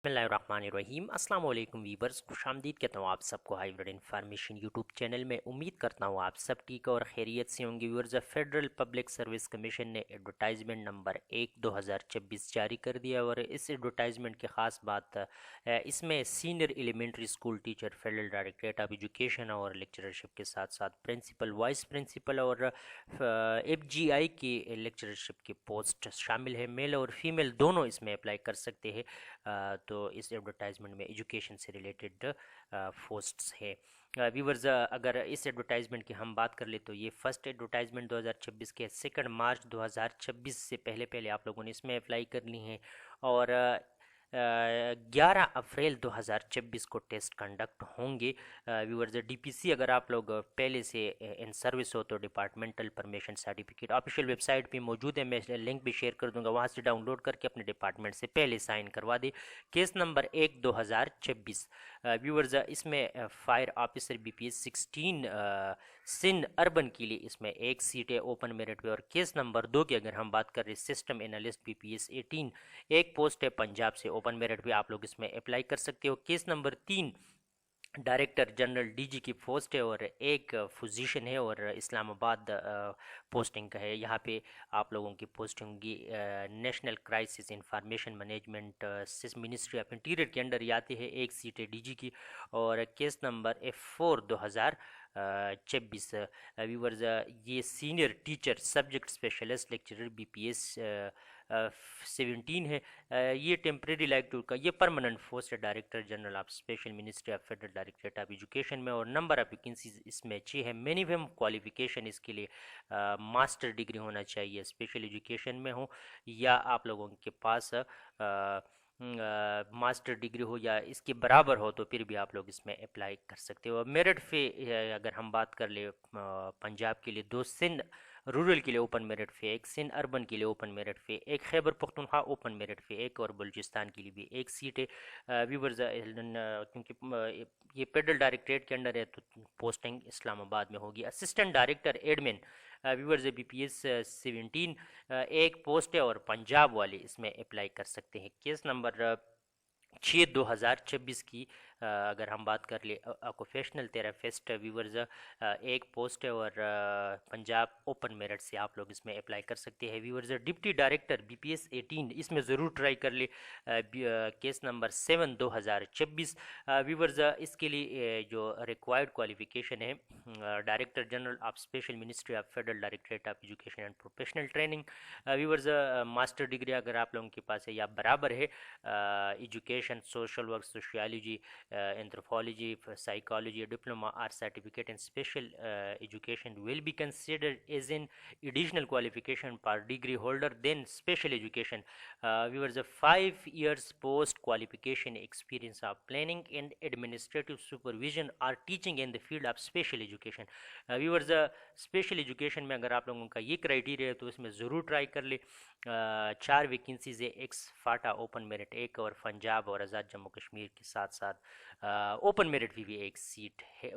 बिस्मिल्लाहिर्रहमानिर्रहीम। अस्सलाम वालेकुम वीवर्स, खुशामदीद कहता हूँ आप सबको हाईब्रिड इन्फॉर्मेशन यूट्यूब चैनल में। उम्मीद करता हूँ आप सब ठीक और खैरियत से होंगे। Viewers, federal public service commission ने एडवर्टाइजमेंट नंबर 1/2026 जारी कर दिया और इस एडवर्टाइजमेंट की ख़ास बात इसमें senior elementary school teacher, federal directorate of education और लेक्चरशिप के साथ साथ प्रिंसिपल, वाइस प्रिंसिपल और FGI की लेक्चरशिप की पोस्ट शामिल है। मेल और फीमेल दोनों इसमें अप्लाई कर सकते हैं। तो इस एडवर्टाइजमेंट में एजुकेशन से रिलेटेड पोस्ट्स है। व्यूवर्स, अगर इस एडवर्टाइजमेंट की हम बात कर ले तो ये फर्स्ट एडवर्टाइजमेंट 2026 के 2 मार्च 2026 से पहले पहले आप लोगों ने इसमें अप्लाई कर ली हैं और 11 अप्रैल 2026 को टेस्ट कंडक्ट होंगे। व्यूअर्स, DPC अगर आप लोग पहले से इन सर्विस हो तो departmental permission certificate official website पे मौजूद है। मैं लिंक भी शेयर कर दूंगा, वहाँ से डाउनलोड करके अपने डिपार्टमेंट से पहले साइन करवा दे। Case number 1/2026। व्यूअर्स, इसमें fire officer BPS 16 Sindh urban के लिए इसमें एक सीट है ओपन मेरिट पे। और केस नंबर 2 की अगर हम बात करें, सिस्टम एनालिस्ट BPS 18 एक पोस्ट है पंजाब से, ओपन मेरिट पे आप लोग इसमें अप्लाई कर सकते हो। Case number 3 director general DG की पोस्ट है और एक पोजीशन है और इस्लामाबाद पोस्टिंग का है। यहाँ पे आप लोगों की पोस्टिंग होगी national crisis information management ministry of interior के अंडर आती है। एक सीट है DG की। और केस नंबर F4 2026। व्यूवर्स, ये senior teacher subject specialist lecturer BPS 17 है। ये टेम्प्रेरी लाइक टू का ये परमानेंट पोस्ट है director general of special ministry of federal directorate of education में। और नंबर ऑफ वैकेंसीज इसमें 6 है। मिनिमम क्वालिफिकेशन इसके लिए मास्टर डिग्री होना चाहिए, स्पेशल एजुकेशन में हो या आप लोगों के पास मास्टर डिग्री हो या इसके बराबर हो तो फिर भी आप लोग इसमें अप्लाई कर सकते हो। मेरिट पे अगर हम बात कर ले, पंजाब के लिए 2, सिंध रूरल के लिए ओपन मेरिट पे 1, सिंध अर्बन के लिए ओपन मेरिट पे 1, खैबर पख्तूनख्वा ओपन मेरिट पे 1 और बलूचिस्तान के लिए भी 1 सीट है। व्यूवर्स, क्योंकि ये फेडरल डायरेक्टरेट के अंडर है तो पोस्टिंग इस्लामाबाद में होगी। Assistant director admin viewers BPS 17 एक पोस्ट है और पंजाब वाले इसमें अप्लाई कर सकते हैं। केस नंबर 6/2026 की अगर हम बात कर ले, ऑक्यूपेशनल थेरेपिस्ट व्यूवर्स एक पोस्ट है और पंजाब ओपन मेरिट से आप लोग इसमें अप्लाई कर सकते हैं। व्यूवर्स, डिप्टी डायरेक्टर BPS 18 इसमें ज़रूर ट्राई कर ले। Case number 7/2026। व्यूवर्स, इसके लिए जो रिक्वायर्ड क्वालिफिकेशन है, director general of special ministry of federal directorate of education and professional training. Viewers, master degree अगर आप लोगों के पास है या बराबर है, education, social work, sociology, anthropology, psychology, diploma और certificate in special education will be considered as an additional qualification per degree holder than special education. Viewers, 5 years post qualification experience of planning and administrative supervision or teaching in the field of special education. Viewers, special education में अगर आप लोगों का ये criteria है तो इसमें ज़रूर ट्राई कर ले। 4 वैकेंसीज है, एक्स फाटा ओपन मेरिट 1 और पंजाब और आज़ाद जम्मू कश्मीर के साथ साथ ओपन मेरिट भी 1 सीट है।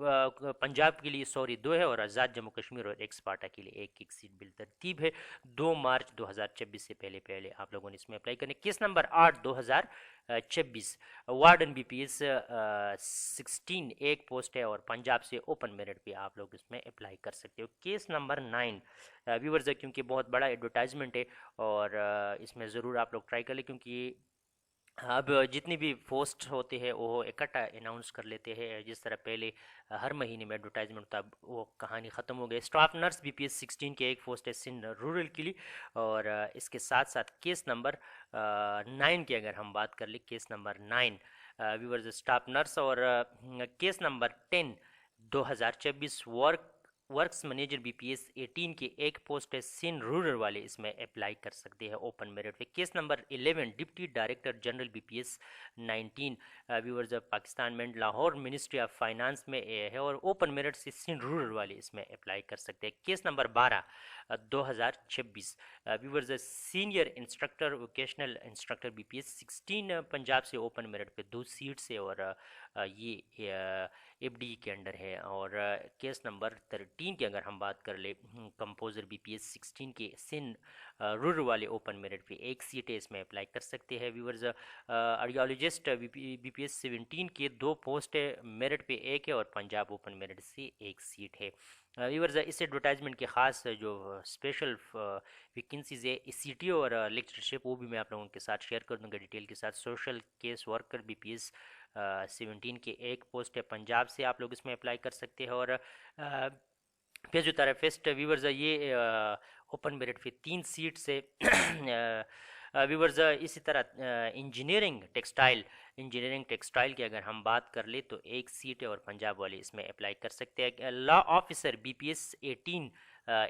पंजाब के लिए 2 है और आज़ाद जम्मू कश्मीर और एक्स फाटा के लिए 1 सीट बिलतरतीब है। 2 मार्च 2026 से पहले पहले आप लोगों ने इसमें अप्लाई करने। केस नंबर 8/2026 वार्डन BPS 16 एक पोस्ट है और पंजाब से ओपन मेरिट पे आप लोग इसमें अप्लाई कर सकते हो। केस नंबर 9 व्यूवर्स, क्योंकि बहुत बड़ा एडवर्टाइजमेंट है और इसमें ज़रूर आप लोग ट्राई कर ले, क्योंकि अब जितनी भी पोस्ट होते हैं वो इकट्ठा अनाउंस कर लेते हैं। जिस तरह पहले हर महीने में एडवर्टाइजमेंट था, वो कहानी ख़त्म हो गई। स्टाफ नर्स BPS 16 के एक पोस्ट है सिंध रूरल के लिए। और इसके साथ साथ केस नंबर 9 की अगर हम बात कर ले, case number 9 viewers staff nurse. और case number 10 2026 works manager BPS 18 की एक पोस्ट है सिंध रूरल वाले इसमें अप्लाई कर सकते हैं ओपन मेरिट पे। Case number 11 deputy director general BPS 19 viewers Pakistan में लाहौर मिनिस्ट्री ऑफ फाइनेंस में है और ओपन मेरिट से सिंध रूरल वाले इसमें अप्लाई कर सकते हैं। Case number 12 2026 viewers senior instructor vocational instructor BPS 16 Punjab से ओपन मेरिट पे 2 सीट से और ये FD के अंडर है। और केस नंबर 13 की अगर हम बात कर ले, कंपोज़र BPS 16 के सिंध रूरल वाले ओपन मेरिट पे एक सीट है, इसमें अप्लाई कर सकते हैं व्यूवर्स। आर्कियोलॉजिस्ट BPS 17 के 2 पोस्ट है, मेरिट पे एक है और पंजाब ओपन मेरिट से एक सीट है व्यूवर्स। इस एडवर्टाइजमेंट के ख़ास जो स्पेशल वैकेंसीज है CT और लेक्चरशिप, वो भी मैं आप लोगों के साथ शेयर कर दूंगा डिटेल के साथ। सोशल केस वर्कर BPS 17 के एक पोस्ट है पंजाब से, आप लोग इसमें अप्लाई कर सकते हैं। और फिजियोथेरेपिस्ट व्यूवर्स ये ओपन मेरिट पे 3 सीट से व्यूवर्स। इसी तरह इंजीनियरिंग टेक्सटाइल की अगर हम बात कर ले तो एक सीट है और पंजाब वाले इसमें अप्लाई कर सकते हैं। लॉ ऑफिसर BPS 18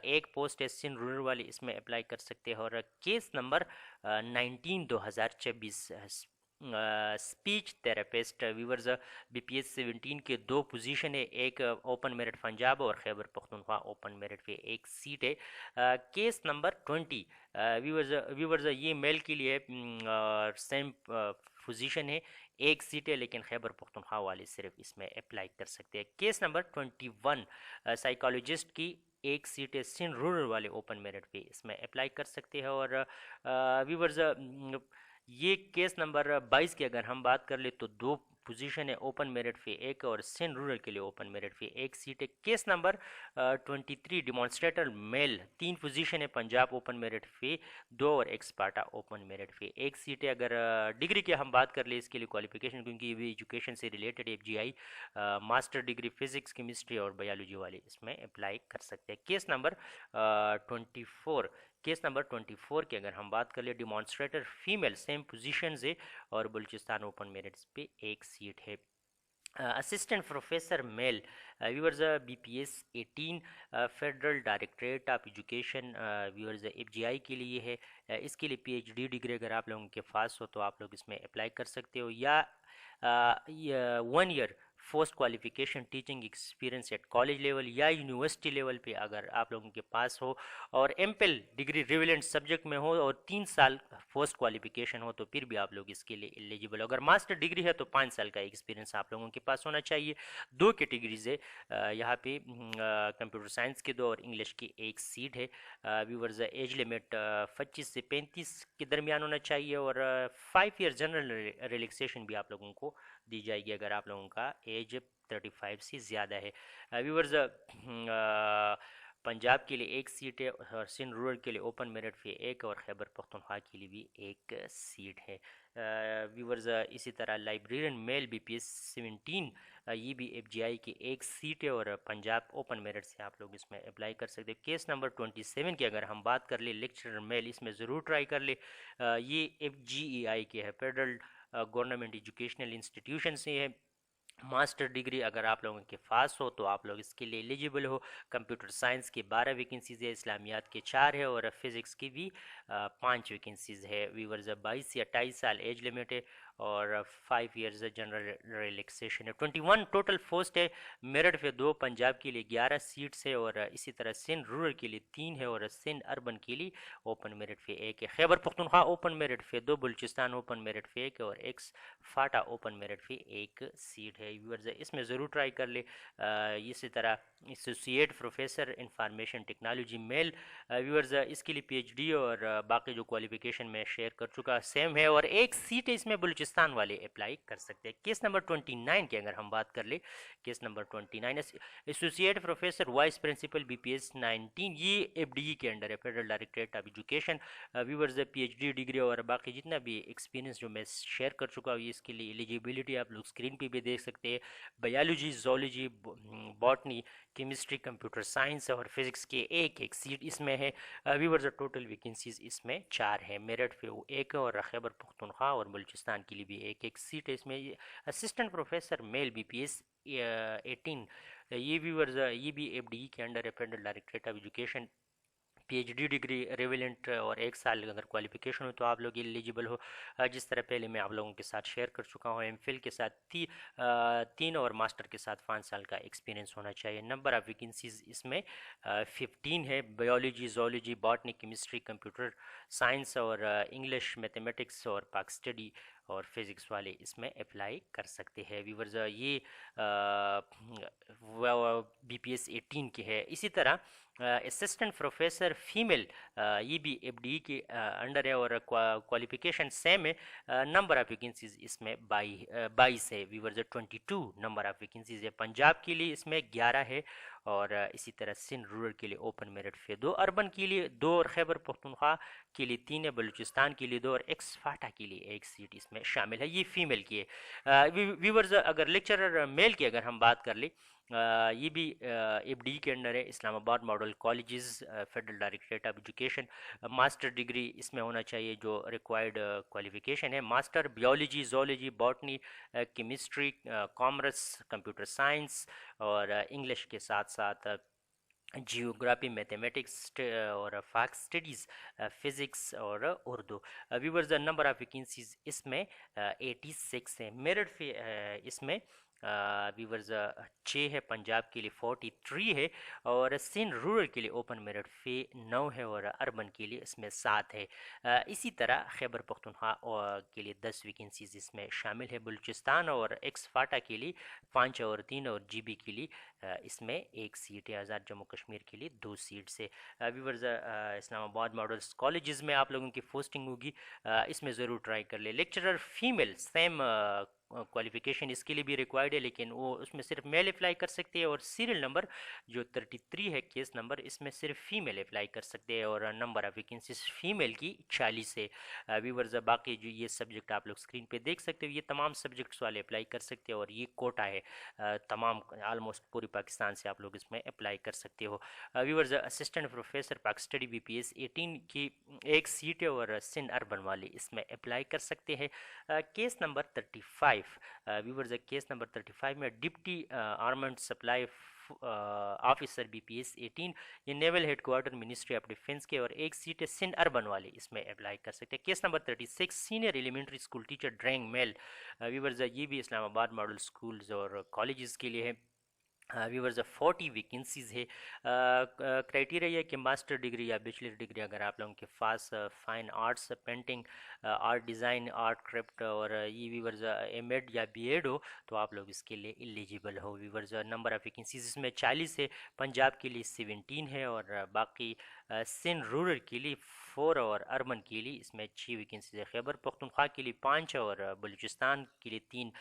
एक पोस्ट है, सिंध रूरल वाले इसमें अप्लाई कर सकते हैं। और case number 19 2024 speech therapist viewers BPS 17 के 2 पोजीशन है, एक ओपन मेरिट पंजाब और खैबर पख्तूनख्वा ओपन मेरिट पे एक सीट है। केस नंबर 20 व्यूवर्स ये मेल के लिए सेम पोजीशन है, एक सीट है, लेकिन खैबर पख्तूनख्वा वाले सिर्फ इसमें अप्लाई कर सकते हैं। केस नंबर 21 साइकोलॉजिस्ट की एक सीट है, सिंध रूरल वाले ओपन मेरिट पे इसमें अप्लाई कर सकते हैं। और व्यूवर्स ये केस नंबर 22 की अगर हम बात कर ले तो 2 पोजीशन है, ओपन मेरिट पे एक और सिंध रूरल के लिए ओपन मेरिट पे एक सीट है। Case number 23 demonstrator male 3 position है, पंजाब ओपन मेरिट पे 2 और एक्सपार्टा ओपन मेरिट पे एक सीट है। अगर डिग्री की हम बात कर ले इसके लिए क्वालिफिकेशन, क्योंकि ये एजुकेशन से related FGI master degree physics chemistry और बायोलॉजी वाले इसमें अप्लाई कर सकते हैं। केस नंबर 24 की अगर हम बात कर ले डिमॉन्स्ट्रेटर फीमेल सेम पोजीशन है और बलूचिस्तान ओपन मेरिट्स पे एक सीट है। Assistant professor male viewers BPS 18 federal directorate of education viewers FGI के लिए है। इसके लिए PhD डिग्री अगर आप लोगों के पास हो तो आप लोग इसमें अप्लाई कर सकते हो, या 1 year post qualification teaching experience at college level या यूनिवर्सिटी लेवल पे अगर आप लोगों के पास हो, और MPhil डिग्री रिलेवेंट सब्जेक्ट में हो और 3 साल पोस्ट क्वालिफिकेशन हो तो फिर भी आप लोग इसके लिए एलिजिबल हो। अगर मास्टर डिग्री है तो 5 साल का एक्सपीरियंस आप लोगों के पास होना चाहिए। 2 कैटेगरीज है यहाँ पे, कंप्यूटर साइंस के 2 और इंग्लिश की एक सीट है। व्यूवर्स एज लिमिट 25 से 35 के दरमियान होना चाहिए और 5 ईयर जनरल रिलैक्सेशन भी आप लोगों को दी जाएगी अगर आप लोगों का एज 35 से ज़्यादा है। व्यूवर्स पंजाब के लिए एक सीट है और सिंध रूरल के लिए ओपन मेरिट पे एक और खैबर पख्तूनख्वा के लिए भी एक सीट है। व्यूवर्स इसी तरह लाइब्रेरियन मेल BPS 17 ये भी FGI की एक सीट है और पंजाब ओपन मेरिट से आप लोग इसमें अप्लाई कर सकते हैं। केस नंबर 27 की अगर हम बात कर ले लेक्चरर मेल, इसमें ज़रूर ट्राई कर ले। ये FGEI के है, फेडरल गवर्नमेंट एजुकेशनल इंस्टीट्यूशन से है। मास्टर डिग्री अगर आप लोगों के पास हो तो आप लोग इसके लिए एलिजिबल हो। कंप्यूटर साइंस की 12 वैकेंसीज है, इस्लामियात के 4 है और फिज़िक्स की भी 5 वैकेंसीज है। व्यूवर्स 22 से 28 साल एज लिमिट है और 5 इयर्स जनरल रिलैक्सेशन है। 21 टोटल पोस्ट है, मेरिट पे 2, पंजाब के लिए 11 सीट्स है और इसी तरह सिंध रूरल के लिए 3 है और सिंध अर्बन के लिए ओपन मेरिट पे 1 है। खैबर पख्तूनख्वा ओपन मेरिट पे 2, बलूचिस्तान ओपन मेरिट पे 1 और एक्स फाटा ओपन मेरिट पे 1 सीट है। व्यूअर्स इसमें ज़रूर ट्राई कर ले। इसी तरह associate professor information technology male viewers इसके लिए PhD और बाकी जो क्वालिफिकेशन में शेयर कर चुका सेम है और एक सीट है, इसमें बलूचिस्तान वाले अप्लाई कर सकते हैं। केस नंबर 29 की अगर हम बात कर ले, case number 29 associate professor vice principal BPS 19, ये FDE के अंडर है, federal directorate of education. Viewers PhD degree और बाकी जितना भी एक्सपीरियंस जो मैं शेयर कर चुका हूँ, इसके लिए एलिजिबिलिटी आप लोग स्क्रीन पे भी देख सकते हैं। Biology, zoology, botany, chemistry, computer science और फिजिक्स के एक एक सीट इसमें है। व्यूअर्स टोटल वैकेंसीज इसमें 4 है, मेरिट पे वो 1 है और खैबर पख्तूनख्वा और बलूचिस्तान के लिए भी एक एक सीट है इसमें। असिस्टेंट प्रोफेसर मेल BPS 18 ये व्यूअर्स ये भी FDE के अंडर है, federal directorate of education. PhD degree relevant और 1 साल अगर क्वालिफिकेशन हो तो आप लोग एलिजिबल हो। जिस तरह पहले मैं आप लोगों के साथ शेयर कर चुका हूँ, MPhil के साथ 3 और मास्टर के साथ 5 साल का एक्सपीरियंस होना चाहिए। नंबर ऑफ वैकेंसीज इसमें 15 है। Biology, zoology, botany, chemistry, computer science और इंग्लिश, मैथमेटिक्स और पाक स्टडी और फिज़िक्स वाले इसमें अप्लाई कर सकते हैं व्यूवर्स। ये BPS 18 के है। इसी तरह असिस्टेंट प्रोफेसर फीमेल ये भी FDE के अंडर है और क्वालिफिकेशन सेम है। नंबर ऑफ वैकेंसीज इसमें 22 है व्यूवर्स। 22 नंबर ऑफ वैकेंसीज है। पंजाब के लिए इसमें 11 है और इसी तरह सिंध रूरल के लिए ओपन मेरिट पे 2, अर्बन के लिए 2 और खैबर पख्तूनख्वा के लिए 3 है, बलूचिस्तान के लिए 2 और एक्स फाटा के लिए 1 सीट इसमें शामिल है। ये फीमेल की है। व्यूवर्स अगर लेक्चरर मेल की अगर हम बात कर ले, ये भी FDE के अंडर है। Islamabad model colleges, federal directorate of education. Master degree इसमें होना चाहिए जो रिक्वायर्ड क्वालिफिकेशन है। Master biology, zoology, botany, chemistry, commerce, computer science और इंग्लिश के साथ साथ जियोग्राफी, मैथमेटिक्स और फाक स्टडीज़, फिज़िक्स और Urdu. Viewers the number of vacancies इसमें 86 है। मेरिट पे इसमें व्यूवर्स 6 है। पंजाब के लिए 43 है और सिंध रूरल के लिए ओपन मेरिट फी 9 है और अर्बन के लिए इसमें 7 है। इसी तरह खैबर पख्तूनख्वा के लिए 10 वैकेंसीज इसमें शामिल है। बलूचिस्तान और एक्स फाटा के लिए 5 और 3 और GB के लिए इसमें 1 सीट है। आज़ाद जम्मू कश्मीर के लिए 2 सीट से। व्यूवर्स इस्लामाबाद मॉडल्स कॉलेजेस में आप लोगों की पोस्टिंग होगी, इसमें ज़रूर ट्राई कर ले। लेक्चरर फीमेल सेम क्वालिफिकेशन इसके लिए भी रिक्वायर्ड है, लेकिन वो उसमें सिर्फ मेल अप्लाई कर सकते हैं और सीरियल नंबर जो 33 है केस नंबर, इसमें सिर्फ फीमेल अप्लाई कर सकते हैं और नंबर ऑफ वैकेंसीज फीमेल की 40 है। व्यूवर्स बाकी जो ये सब्जेक्ट आप लोग स्क्रीन पे देख सकते हो, ये तमाम सब्जेक्ट्स वाले अप्लाई कर सकते हो और ये कोटा है तमाम ऑलमोस्ट पूरी पाकिस्तान से आप लोग इसमें अप्लाई कर सकते हो। व्यूवर्स असिस्टेंट प्रोफेसर पाक स्टडी BPS 18 की 1 सीट है और सिंध अर्बन वाले इसमें अप्लाई कर सकते हैं। Case number 35 viewers case number 35 में डिप्टी आर्मेंट सप्लाई ऑफिसर BPS 18, ये naval headquarter ministry of defence के और 1 सीट है सिंध अर्बन वाले इसमें अप्लाई कर सकते हैं। Case number 36 senior elementary school teacher drawing male. Viewers ये भी इस्लामाबाद मॉडल स्कूल्स और कॉलेजेस के लिए है। व्यूवर्स 40 वैकेंसीज़ है। क्राइटेरिया ये कि मास्टर डिग्री या बैचलर डिग्री अगर आप लोगों के पास fine arts, painting, art design, art craft और ये व्यूवर्स MEd या BEd हो तो आप लोग इसके लिए एलिजिबल हो। व्यूवर्स नंबर ऑफ वैकेंसीज इसमें 40 है। पंजाब के लिए 17 है और बाकी सिंध रूरल के लिए 4 और अर्बन के लिए इसमें 6 वैकेंसीज है। खैबर पख्तूनख्वा के लिए 5 और बलूचिस्तान के लिए 3।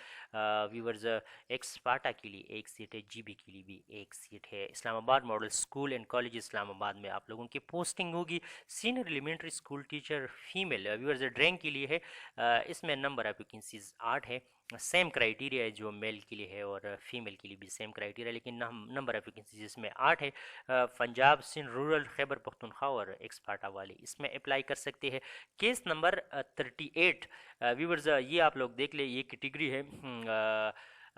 व्यूवर्स एक्स फाटा के लिए 1 सीट है। GB के लिए भी 1 सीट है। Islamabad model school and college Islamabad में आप लोगों की पोस्टिंग होगी senior elementary school teacher female. Viewers drawing के लिए है। इसमें नंबर ऑफ वैकेंसीज 8 है। सेम क्राइटेरिया है जो मेल के लिए है और फीमेल के लिए भी सेम क्राइटेरिया, लेकिन नंबर ऑफ वैकेंसीज इसमें 8 है। पंजाब, सिंध रूरल, खैबर पख्तूनख्वा और एक्स फाटा वाले इसमें अप्लाई कर सकते हैं। केस नंबर 38 व्यूवर्स ये आप लोग देख ले, ये कैटेगरी है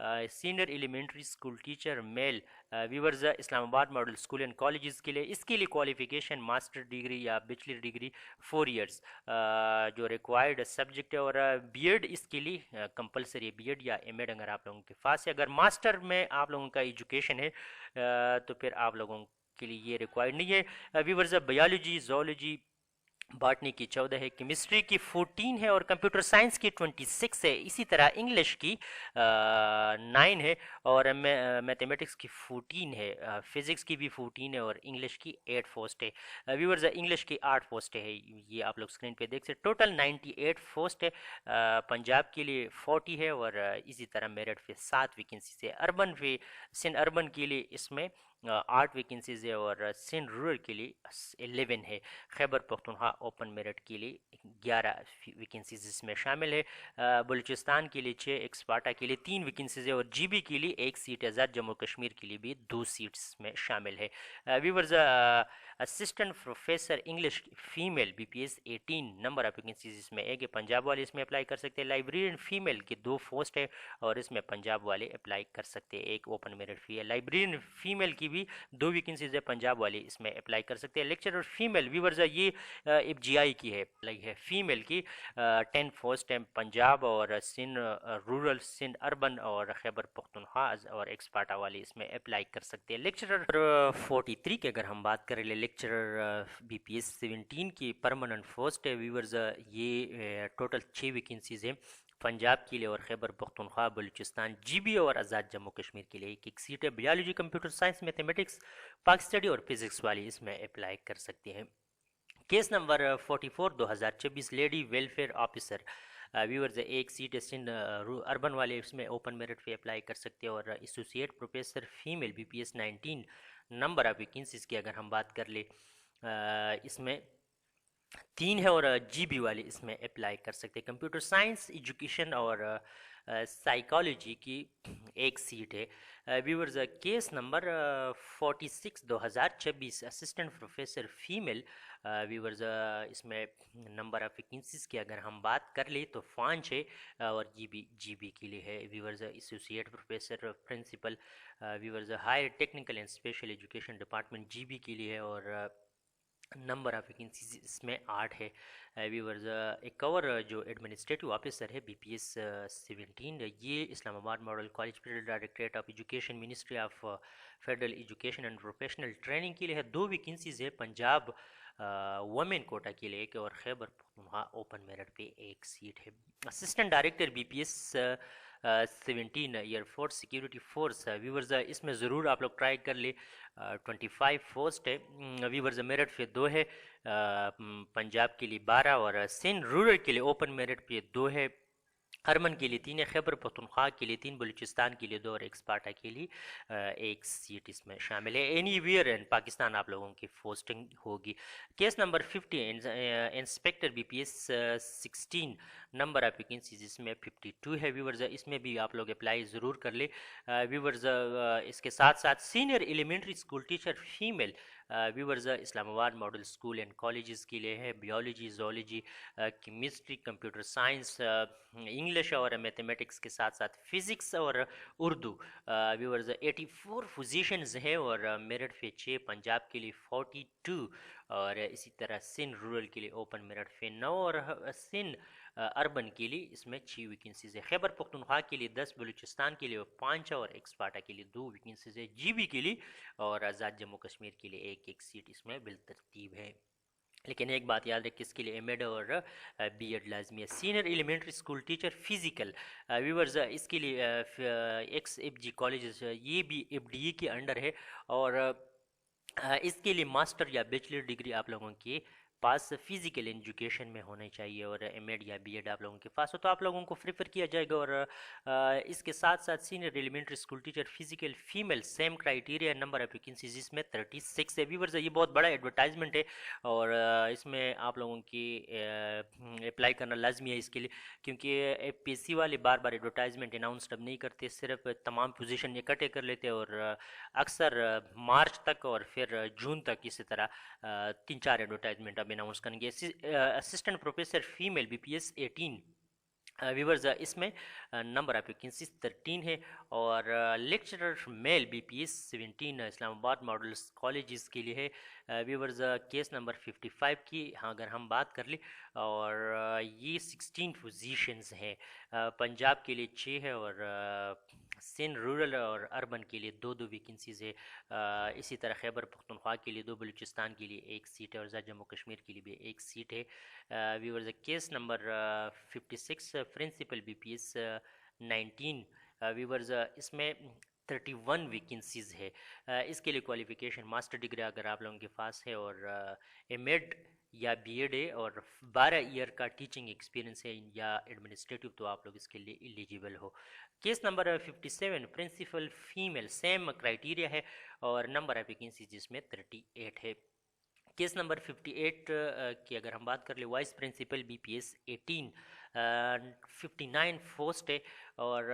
senior elementary school teacher male. Viewers Islamabad model school and colleges के लिए, इसके लिए क्वालिफिकेशन मास्टर डिग्री या बैचलर डिग्री 4 इयर्स जो रिक्वायर्ड सब्जेक्ट है और BEd इसके लिए कंपलसरी है। BEd या MEd अगर आप लोगों के पास है। अगर मास्टर में आप लोगों का एजुकेशन है तो फिर आप लोगों के लिए ये रिक्वायर्ड नहीं है। व्यूवर्स बायोलॉजी, जोलॉजी, बॉटनी की 14 है, केमिस्ट्री की 14 है और कंप्यूटर साइंस की 26 है। इसी तरह इंग्लिश की 9 है और मैथमेटिक्स की 14 है। फिज़िक्स की भी 14 है और इंग्लिश की 8 पोस्ट है। व्यूवर्स इंग्लिश की 8 पोस्ट है, ये आप लोग स्क्रीन पे देख सकते। टोटल 98 पोस्ट है। पंजाब के लिए 40 है और इसी तरह मेरिट पे 7 वैकेंसी है। अर्बन पे सिंध अर्बन के लिए इसमें 8 वैकेंसीज है और सिंध रूरल के लिए 11 है। खैबर पख्तूनख्वा ओपन मेरिट के लिए 11 वैकेंसीज इसमें शामिल है। बलूचिस्तान के लिए 6, एक्सपार्टा के लिए 3 वैकेंसीज है और GB के लिए 1 सीट है। आज़ाद जम्मू कश्मीर के लिए भी 2 सीट्स में शामिल है। Viewers assistant professor English female BPS 18 number of vacancies इसमें 1 है। पंजाब वाले इसमें अप्लाई कर सकते हैं। लाइब्रेरियन फीमेल की 2 पोस्ट है और इसमें पंजाब वाले अप्लाई कर सकते हैं। 1 ओपन मेरिट फी है। लाइब्रेरियन फीमेल की भी 2 वैकेंसीज है, पंजाब वाले इसमें अप्लाई कर सकते हैं। लेक्चरर फीमेल व्यूवर्स ये FGI की है, फीमेल की 10 पोस्ट है। पंजाब और सिंध रूरल, सिंध अर्बन और खैबर पख्तूनख्वा और एक्सपार्टा वाले इसमें अप्लाई कर सकते हैं। लेक्चरर 43 की अगर हम बात करें, लेक्चरर BPS 17 की परमानेंट पोस्ट है। व्यूवर्स ये टोटल 6 वैकेंसीज है। पंजाब के लिए और खैबर पख्तूनख्वा बलूचिस्तान जीबी और आज़ाद जम्मू कश्मीर के लिए एक एक सीट है। बायोलॉजी, कंप्यूटर साइंस, मैथमेटिक्स, पाक स्टडी और फिजिक्स वाली इसमें अप्लाई कर सकते हैं। Case number 44 2026 lady welfare officer viewers एक सीट एस्टिन अर्बन वाले इसमें ओपन मेरिट पे अप्लाई कर सकते हैं। और associate professor female BPS 19 number of vacancies की अगर हम बात कर ले इसमें 3 है और जीबी वाले इसमें अप्लाई कर सकते हैं। कंप्यूटर साइंस, एजुकेशन और साइकोलॉजी की एक सीट है। Viewers case number 46 2026 assistant professor female viewers इसमें नंबर ऑफ वैकेंसीज की अगर हम बात कर ले तो 5 है और जीबी के लिए है। Viewers associate professor principal viewers higher technical and special education department GB के लिए है और नंबर ऑफ वैकेंसीज इसमें 8 है। व्यूअर्स एक और जो एडमिनिस्ट्रेटिव ऑफिसर है BPS 17 ये Islamabad model college federal directorate of education ministry of federal education and professional training के लिए है। 2 वैकेंसीज है पंजाब वुमेन कोटा के लिए एक और खैबर पख्तूनख्वा ओपन मेरिट पे एक सीट है। Assistant director BPS 17 air force security force viewers इसमें ज़रूर आप लोग ट्राई कर ले। 25 पोस्ट है व्यूवर्स, मेरिट पे 2 है। पंजाब के लिए 12 और सिंध रूरल के लिए ओपन मेरिट पे 2 है। अर्बन के लिए 3 है, खैबर पख्तूनख्वा के लिए 3, बलूचिस्तान के लिए 2 और एक स्पार्टा के लिए एक सीट इसमें शामिल है। एनीवेयर इन पाकिस्तान आप लोगों की पोस्टिंग होगी। Case number 50 inspector BPS 16 number of vacancies इसमें 52 है। व्यूवर्स इसमें भी आप लोग अप्लाई ज़रूर कर ले। व्यूवर्स इसके साथ साथ senior elementary school teacher female viewers Islamabad model school and colleges के लिए है। Biology, zoology, chemistry, computer science, English और मैथमेटिक्स के साथ साथ फिज़िक्स और उर्दू व्यूवर्स 84 पोजीशंस है और मेरिट पे 6, पंजाब के लिए 42 और इसी तरह सिंध रूरल के लिए ओपन मेरिट पे 9 और सिंध अर्बन के लिए इसमें 6 वैकेंसीज है। खैबर पख्तूनख्वा के लिए 10, बलूचिस्तान के लिए 5 और एक स्पार्टा के लिए 2 वैकेंसीज है। जीबी के लिए और आज़ाद जम्मू कश्मीर के लिए एक एक सीट इसमें बिलतरतीब है। लेकिन एक बात याद रखें, इसके लिए एमएड और बीएड लाजमी है। Senior elementary school teacher physical viewers इसके लिए XFG कॉलेज ये भी FDE के अंडर है और इसके लिए मास्टर या बैचलर डिग्री आप लोगों के पास फिजिकल एजुकेशन में होना चाहिए और एमएड या बीएड आप लोगों के पास हो तो आप लोगों को प्रेफर किया जाएगा। और इसके साथ साथ senior elementary school teacher physical female same criteria, number of vacancies इसमें 36 है। व्यूवर्स ये बहुत बड़ा एडवर्टाइजमेंट है और इसमें आप लोगों की अप्लाई करना लाजमी है इसके लिए, क्योंकि APSC वाले बार बार एडवर्टाइजमेंट अनाउंस अब नहीं करते, सिर्फ तमाम पोजीशन इकट्ठे कर लेते और अक्सर मार्च तक और फिर जून तक इसी तरह 3-4 एडवर्टाइजमेंट अब अनाउंस करेंगे। Assistant professor female BPS 18 viewers इसमें नंबर ऑफ वैकेंसीज 13 है और lecturer male BPS 17 Islamabad model colleges के लिए है। व्यूवर्स केस नंबर 55 की अगर हम बात कर ले और ये 16 पोजीशंस हैं। पंजाब के लिए 6 है और सिंध रूरल और अर्बन के लिए 2-2 वैकेंसीज है। इसी तरह खैबर पख्तूनख्वा के लिए 2, बलूचिस्तान के लिए 1 सीट है और आज़ाद जम्मू कश्मीर के लिए भी 1 सीट है। Viewers case number 56 principal BPS 19 viewers इसमें 31 वैकेंसीज है। इसके लिए क्वालिफिकेशन मास्टर डिग्री अगर आप लोगों के पास है और एमएड या बीएड है और 12 ईयर का टीचिंग एक्सपीरियंस है या एडमिनिस्ट्रेटिव तो आप लोग इसके लिए एलिजिबल हो। Case number 57 principal female same criteria है और नंबर ऑफ वैकेंसी जिसमें 38 है। केस नंबर 58 की अगर हम बात कर ले वाइस प्रिंसिपल BPS 18 59 पोस्ट है और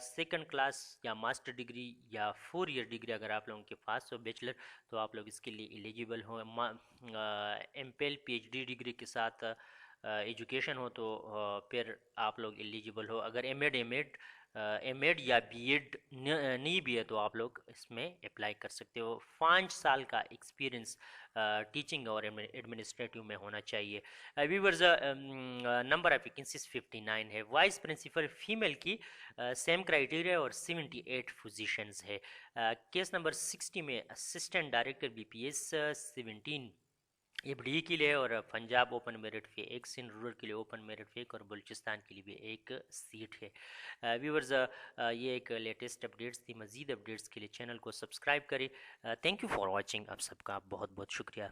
सेकंड क्लास या मास्टर डिग्री या 4 ईयर डिग्री अगर आप लोगों के पास हो बैचलर तो आप लोग इसके लिए एलिजिबल हो। MPhil PhD डिग्री के साथ एजुकेशन हो तो फिर आप लोग एलिजिबल हो। अगर एमएड या बीएड नहीं भी है तो आप लोग इसमें अप्लाई कर सकते हो। 5 साल का एक्सपीरियंस टीचिंग और एडमिनिस्ट्रेटिव में होना चाहिए। व्यूअर्स नंबर ऑफ वैकेंसीज 59 है। वाइस प्रिंसिपल फीमेल की सेम क्राइटेरिया और 78 पोजीशंस है। केस नंबर 60 में असिस्टेंट डायरेक्टर BPS 17 ये डी के लिए और पंजाब ओपन मेरिट पे एक, सिंध रूरल के लिए ओपन मेरिट पे एक और बलूचिस्तान के लिए भी एक सीट है। व्यूवर्स, ये एक लेटेस्ट अपडेट्स थी। मज़ीद अपडेट्स के लिए चैनल को सब्सक्राइब करें। Thank you for watching. आप सबका बहुत बहुत शुक्रिया।